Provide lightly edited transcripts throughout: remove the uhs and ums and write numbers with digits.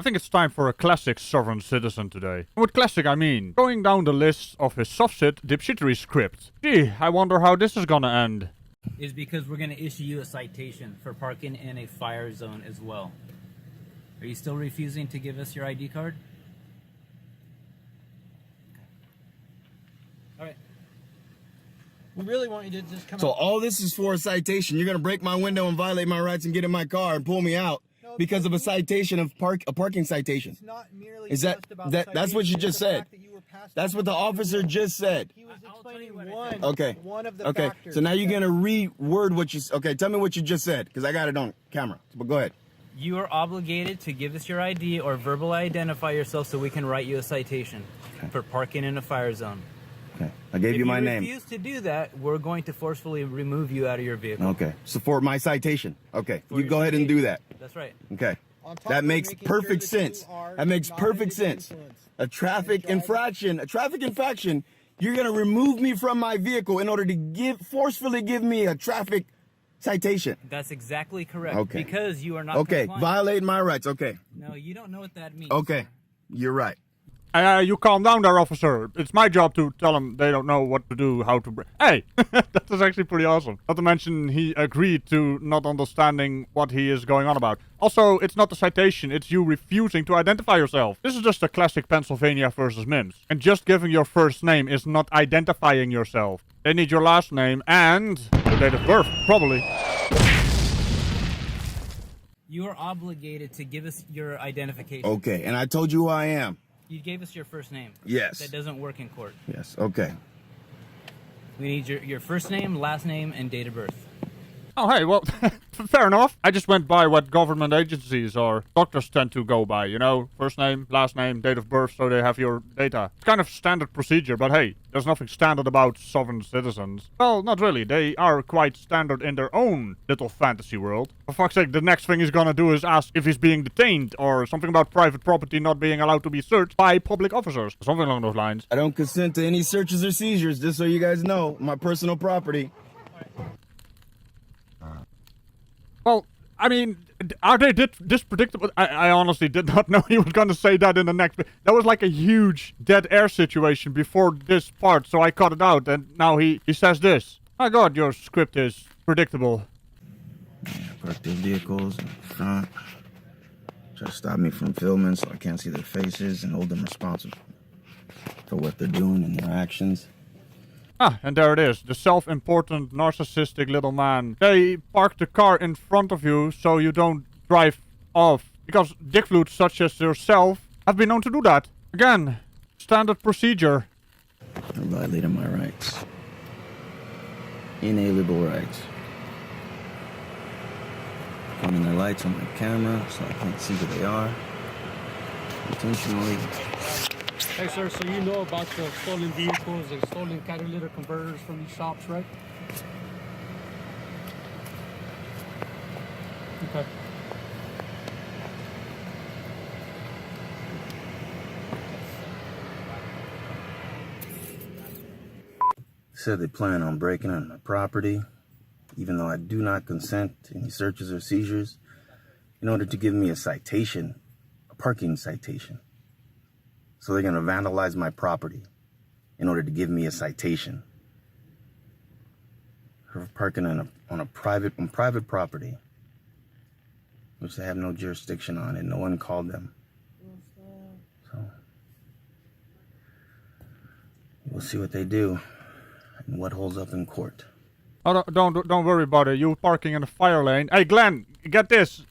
I think it's time for a classic sovereign citizen today. And with classic, I mean going down the list of his soft-sit dipshittery script. Gee, I wonder how this is gonna end. Is because we're going to issue you a citation for parking in a fire zone as well. Are you still refusing to give us your ID card? All right. We really want you to just come So out. all this is for a citation. You're gonna break my window and violate my rights and get in my car and pull me out because of a citation of a parking citation. It's not merely Is that just about that's what you citation, just it's the said? fact that you were passed That's what the officer just said. He was I'll tell you explaining what I said. Okay. one of the Okay. factors. So now you're gonna reword what you. Okay. Tell me what you just said because I got it on camera. But go ahead. You are obligated to give us your ID or verbally identify yourself so we can write you a citation for parking in a fire zone. Okay. I gave If you my you name. refuse to do that, we're going to forcefully remove you out of your vehicle. Okay. So for my citation. Okay. For You your go ahead and do that. That's right. Okay. On top That of makes making sure perfect that you sense. are That makes not perfect under the sense. influence. A traffic Driving. infraction, you're gonna remove me from my vehicle in order to forcefully give me a traffic citation. That's exactly correct. Okay. Because you are not Okay, compliant. violate my rights. Okay, No, you don't know what that means. okay, you're right. You calm down there, officer. It's my job to tell them they don't know what to do, how to... Hey! That is actually pretty awesome. Not to mention, he agreed to not understanding what he is going on about. Also, it's not a citation, it's you refusing to identify yourself. This is just a classic Pennsylvania versus Mims. And just giving your first name is not identifying yourself. They need your last name and your date of birth, probably. You are obligated to give us your identification. Okay, and I told you who I am. You gave us your first name. Yes. That doesn't work in court. Yes, okay. We need your first name, last name, and date of birth. Oh, hey, well, fair enough. I just went by what government agencies or doctors tend to go by, you know? First name, last name, date of birth, so they have your data. It's kind of standard procedure, but hey, there's nothing standard about sovereign citizens. Well, not really. They are quite standard in their own little fantasy world. For fuck's sake, the next thing he's gonna do is ask if he's being detained or something about private property not being allowed to be searched by public officers. Something along those lines. I don't consent to any searches or seizures, just so you guys know, my personal property. Well, I mean, are they this predictable? I honestly did not know he was going to say that in the next... That was like a huge dead air situation before this part, so I cut it out, and now he says this. My god, your script is predictable. Park their vehicles in front. Try to stop me from filming so I can't see their faces and hold them responsible for what they're doing and their actions. Ah, and there it is. The self-important, narcissistic little man. They park the car in front of you so you don't drive off. Because dick flutes such as yourself have been known to do that. Again, standard procedure. They're violating my rights. Inalienable rights. Turning their lights on my camera so I can't see who they are. Intentionally. Hey, sir, so you know about the stolen vehicles and stolen catalytic converters from these shops, right? Okay. Said they plan on breaking on my property, even though I do not consent to any searches or seizures, in order to give me a citation, a parking citation. So they're gonna vandalize my property in order to give me a citation for parking on private property, which they have no jurisdiction on, and no one called them. So we'll see what they do and what holds up in court. Oh, don't worry about it. You parking in the fire lane. Hey, Glenn, get this.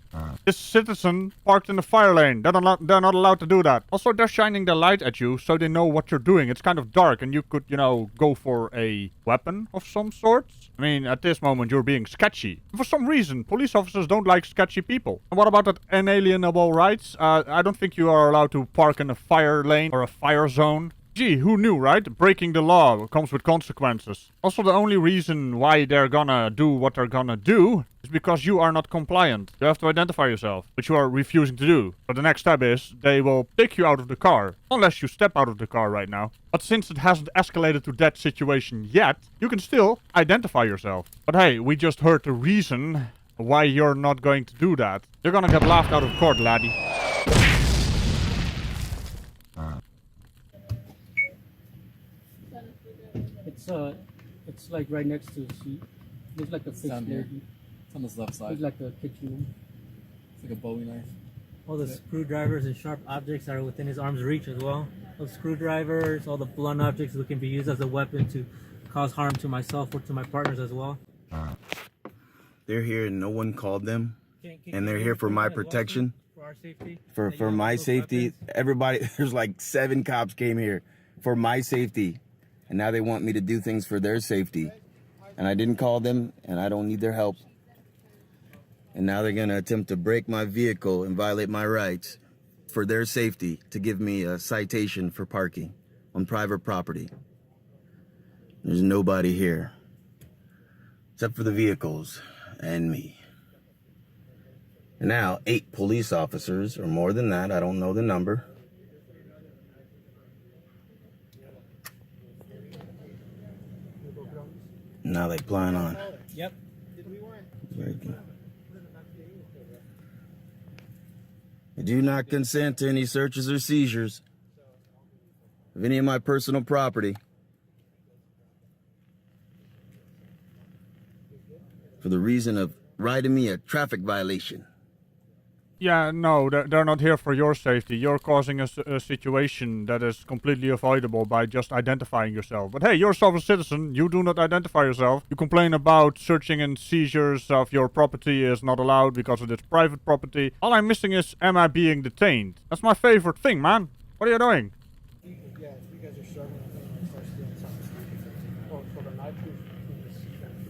This citizen parked in the fire lane. They're not allowed to do that. Also, they're shining their light at you so they know what you're doing. It's kind of dark and you could, you know, go for a weapon of some sorts. I mean, at this moment, you're being sketchy. For some reason, police officers don't like sketchy people. And what about that inalienable rights? I don't think you are allowed to park in a fire lane or a fire zone. Gee, who knew, right? Breaking the law comes with consequences. Also, the only reason why they're gonna do what they're gonna do is because you are not compliant. You have to identify yourself, which you are refusing to do. But the next step is, they will take you out of the car. Unless you step out of the car right now. But since it hasn't escalated to that situation yet, you can still identify yourself. But hey, we just heard the reason why you're not going to do that. You're gonna get laughed out of court, laddie. It's like right next to the seat. Looks like a fixed down here. lady. It's on this left side. Looks like a kitchen room. It's like a Bowie knife. All the screwdrivers and sharp objects are within his arm's reach as well. Those screwdrivers, all the blunt objects that can be used as a weapon to cause harm to myself or to my partners as well. They're here and no one called them. And they're you here for bring my that as well, protection. for our safety. For That you have my those safety. weapons? Everybody, there's like 7 cops came here for my safety. And now they want me to do things for their safety. And I didn't call them and I don't need their help. And now they're going to attempt to break my vehicle and violate my rights for their safety to give me a citation for parking on private property. There's nobody here except for the vehicles and me. And now 8 police officers, or more than that, I don't know the number. Now they plan on. Yep. I do not consent to any searches or seizures of any of my personal property for the reason of writing me a traffic violation. Yeah, no, they're not here for your safety. You're causing a situation that is completely avoidable by just identifying yourself. But hey, you're a sovereign citizen. You do not identify yourself. You complain about searching and seizures of your property is not allowed because it is private property. All I'm missing is, am I being detained? That's my favorite thing, man. What are you doing? Yeah, if you guys are struggling with things, start stealing something. Oh, so the knife is between the seat and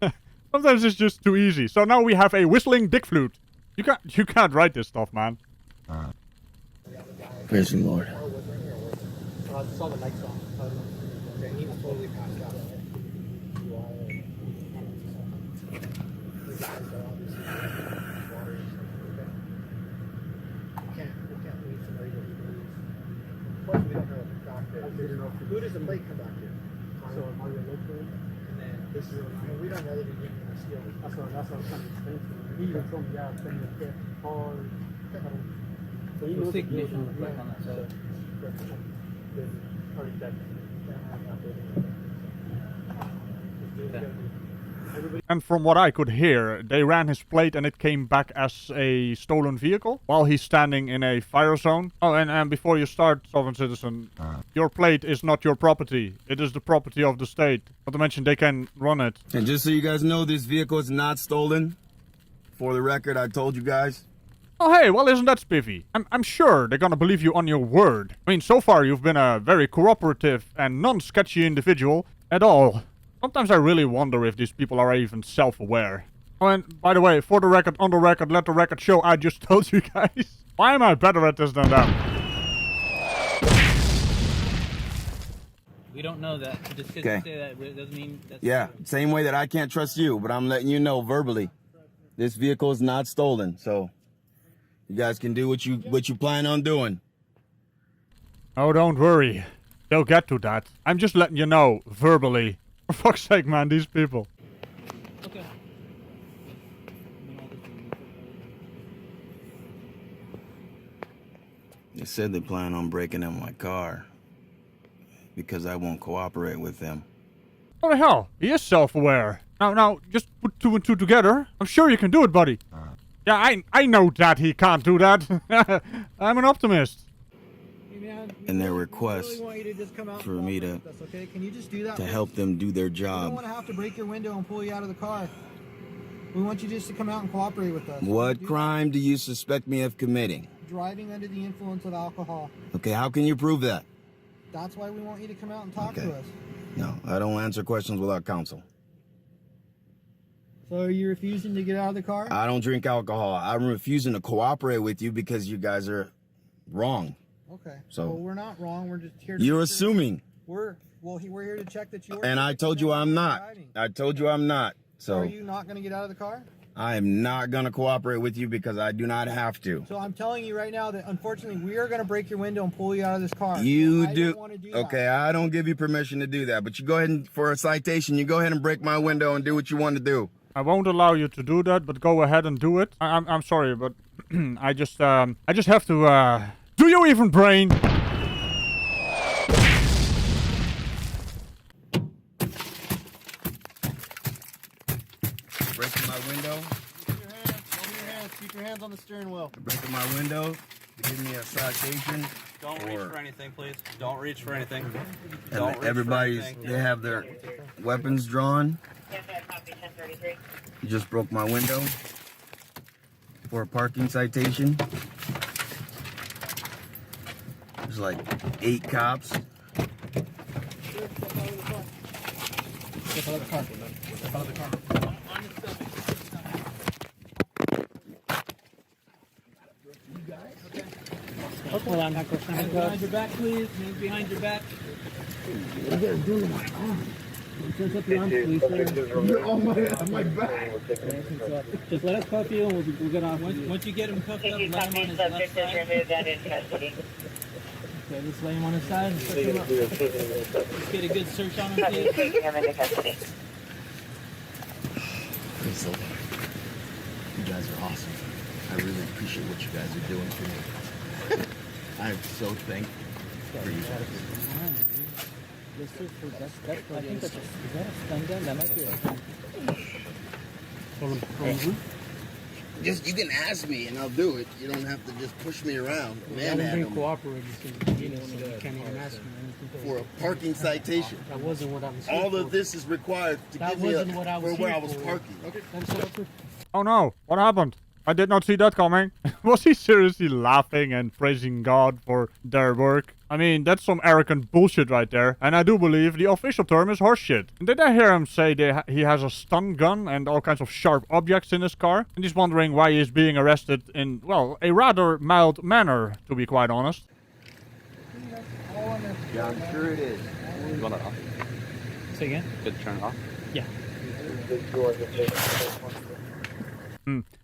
the Sometimes it's just too easy. So now we have a whistling dick flute. You can't write this stuff, man. Praise the Lord. I saw the lights on. Okay, he was totally passed out. Who does the plate come back to? So are you local? And then this is, we don't know that he's getting a steal. That's what I'm trying to explain to him. He even told me, yeah, send me a kit. Hard. So he knows the ignition deal. was back on that side. Already dead. And from what I could hear, they ran his plate and it came back as a stolen vehicle while he's standing in a fire zone. Oh, and before you start, sovereign citizen, your plate is not your property. It is the property of the state. Not to mention they can run it. And just so you guys know, this vehicle is not stolen. For the record, I told you guys. Oh, hey, well, isn't that spiffy? I'm sure they're gonna believe you on your word. I mean, so far you've been a very cooperative and non-sketchy individual at all. Sometimes I really wonder if these people are even self-aware. Oh, and by the way, for the record, on the record, let the record show I just told you guys. Why am I better at this than them? We don't know that. Just because Okay. you say that doesn't mean that's Yeah, true. same way that I can't trust you, but I'm letting you know verbally. This vehicle is not stolen, so you guys can do what you plan on doing. Oh, don't worry. They'll get to that. I'm just letting you know, verbally. For fuck's sake, man, these people. Okay. They said they plan on breaking in my car because I won't cooperate with them. What the hell? He is self-aware. Now, just put 2 and 2 together. I'm sure you can do it, buddy. Yeah, I know that he can't do that. I'm an optimist. Hey, man, And their we request really want you to just come out for and me cooperate to- with us, okay? Can you just do that? To help them do their We don't job. want to have to break your window and pull you out of the car. We want you just to come out and cooperate with us. What Do crime do you suspect me of committing? that. Driving under the influence of alcohol. Okay, how can you prove that? That's why we want you to come out and talk Okay. to us. No, I don't answer questions without counsel. So are you refusing to get out of the car? I don't drink alcohol. I'm refusing to cooperate with you because you guys are wrong. Okay. So- well, we're not wrong. We're just here to You're make sure- assuming. We're here to check that you're. And I told you I'm not. driving. I told you I'm not. So are So you not going to get out of the car? I am not going to cooperate with you because I do not have to. So I'm telling you right now that unfortunately we are going to break your window and pull you out of this car. You And I do. don't want to do Okay, that. I don't give you permission to do that. But you go ahead and, for a citation, you go ahead and break my window and do what you want to do. I won't allow you to do that, but go ahead and do it. I'm sorry, but I just have to, do you even brain? Breaking my window. Keep your hands on the steering wheel. Breaking my window to give me a citation. Don't reach for anything, please. Don't reach for anything. And everybody's, they have their weapons drawn. You just broke my window for a parking citation. There's like 8 cops. Hold on, hands behind your back, please. Hands behind your back. What are you guys doing? Turn up your arms, please, sir. You're on my back. Just let us cuff you, and we'll get off. Once you get him cuffed up, let him on his left side. Okay, just lay him on his side and search him up. Let's get a good search on him, please. You guys are awesome. I really appreciate what you guys are doing for me. I am so thankful for you guys. Let's search for I think that's is that a stun gun? That might be a Just, you can ask me and I'll do it. You don't have to just push me around. Man, Adam, cooperating, so you can't even ask me anything. for a parking citation. That wasn't what I was. All of this is required to That give me wasn't what I was for where here I was for. parking. Oh no, what happened? I did not see that coming. Was he seriously laughing and praising God for their work? I mean, that's some arrogant bullshit right there. And I do believe the official term is horseshit. Did I hear him say he has a stun gun and all kinds of sharp objects in his car? And he's wondering why he's being arrested in, well, a rather mild manner, to be quite honest. Yeah, I'm sure it is. You want it off? Say again? Good, turn it off. Yeah.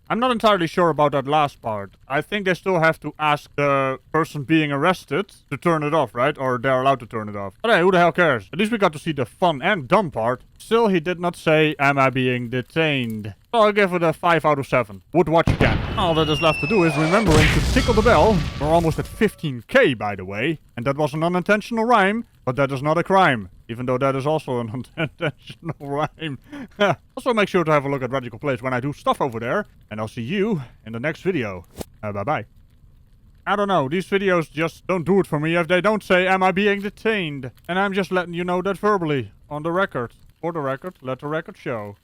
I'm not entirely sure about that last part. I think they still have to ask the person being arrested to turn it off, right? Or they're allowed to turn it off. But hey, who the hell cares? At least we got to see the fun and dumb part. Still, he did not say, am I being detained? So I'll give it a 5 out of 7. Would watch again. All that is left to do is remembering to tickle the bell. We're almost at 15k, by the way. And that was an unintentional rhyme, but that is not a crime. Even though that is also an unintentional rhyme. Also, make sure to have a look at Ragical Place when I do stuff over there. And I'll see you in the next video. Bye-bye. I don't know, these videos just don't do it for me if they don't say, am I being detained? And I'm just letting you know that verbally, on the record. For the record, let the record show.